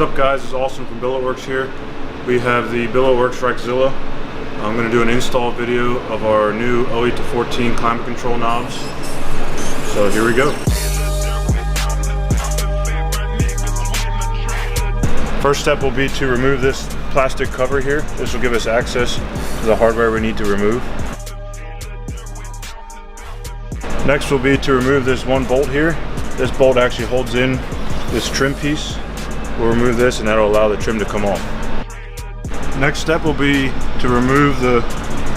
up, guys? It's Austin from Billetworkz here. We have the Billetworkz Rexzilla. I'm going to do an install video of our new 08 to 14 climate control knobs. So here we go. First step will be to remove this plastic cover here. This will give us access to the hardware we need to remove. Next will be to remove this one bolt here. This bolt actually holds in this trim piece. We'll remove this and that'll allow the trim to come off. Next step will be to remove the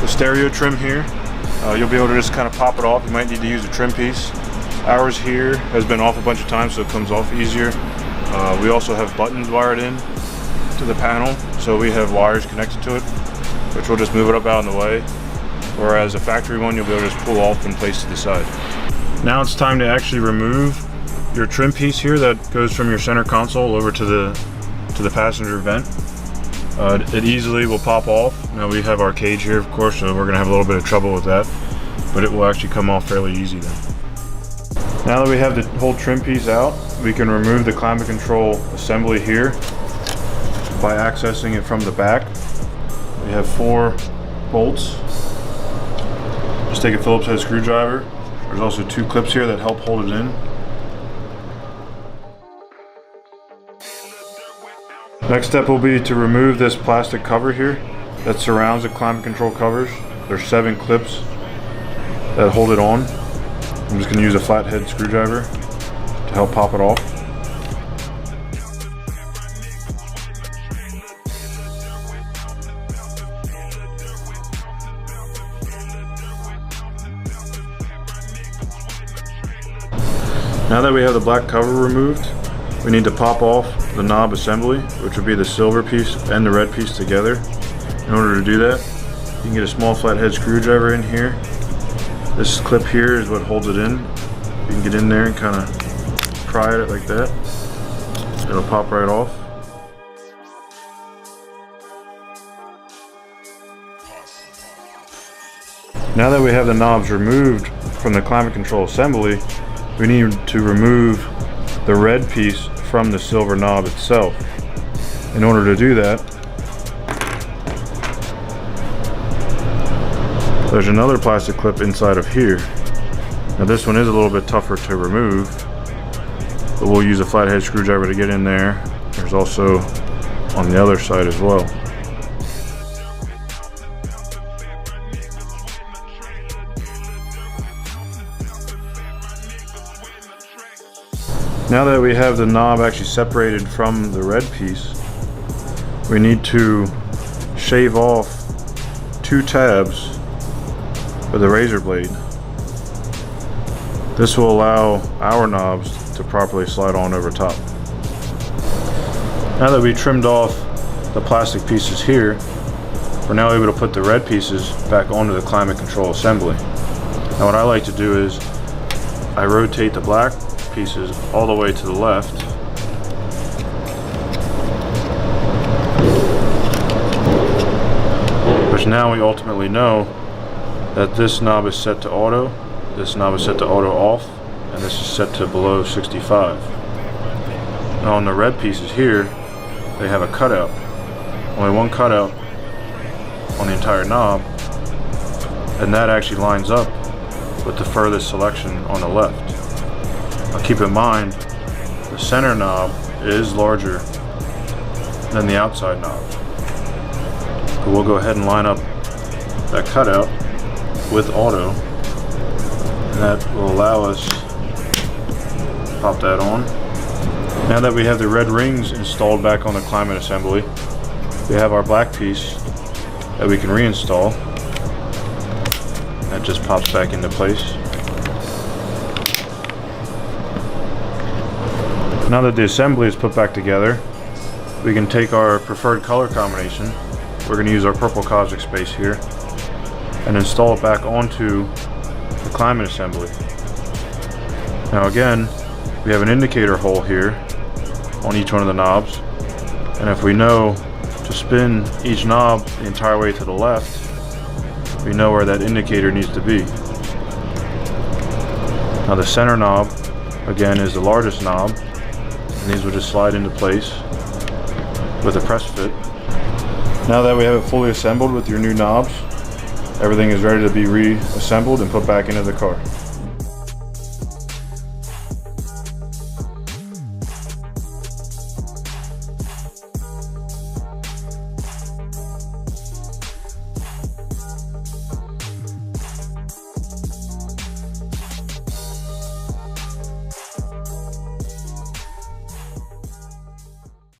stereo trim here. You'll be able to just kind of pop it off. You might need to use a trim piece. Ours here has been off a bunch of times, so it comes off easier. We also have buttons wired in to the panel, so we have wires connected to it, which will just move it up out of the way. Whereas a factory one, you'll be able to just pull off and place to the side. Now it's time to actually remove your trim piece here that goes from your center console over to the passenger vent. It easily will pop off. Now we have our cage here, of course, so we're gonna have a little bit of trouble with that, but it will actually come off fairly easy then. Now that we have the whole trim piece out, we can remove the climate control assembly here by accessing it from the back. We have 4 bolts. Just take a Phillips head screwdriver. There's also 2 clips here that help hold it in. Next step will be to remove this plastic cover here that surrounds the climate control covers. There's 7 clips that hold it on. I'm just going to use a flathead screwdriver to help pop it off. Now that we have the black cover removed, we need to pop off the knob assembly, which would be the silver piece and the red piece together. In order to do that, you can get a small flathead screwdriver in here. This clip here is what holds it in. You can get in there and kind of pry at it like that. It'll pop right off. Now that we have the knobs removed from the climate control assembly, we need to remove the red piece from the silver knob itself. In order to do that, there's another plastic clip inside of here. Now this one is a little bit tougher to remove, but we'll use a flathead screwdriver to get in there. There's also on the other side as well. Now that we have the knob actually separated from the red piece, we need to shave off 2 tabs with a razor blade. This will allow our knobs to properly slide on over top. Now that we trimmed off the plastic pieces here, we're now able to put the red pieces back onto the climate control assembly. Now what I like to do is I rotate the black pieces all the way to the left, which now we ultimately know that this knob is set to auto, this knob is set to auto off, and this is set to below 65. Now on the red pieces here, they have a cutout. Only one cutout on the entire knob, and that actually lines up with the furthest selection on the left. Now keep in mind, the center knob is larger than the outside knob. But we'll go ahead and line up that cutout with auto, and that will allow us to pop that on. Now that we have the red rings installed back on the climate assembly, we have our black piece that we can reinstall. That just pops back into place. Now that the assembly is put back together, we can take our preferred color combination. We're going to use our purple Cosmic Space here and install it back onto the climate assembly. Now again, we have an indicator hole here on each one of the knobs, and if we know to spin each knob the entire way to the left, we know where that indicator needs to be. Now the center knob, again, is the largest knob, and these will just slide into place. with a press fit. Now that we have it fully assembled with your new knobs, everything is ready to be reassembled and put back into the car.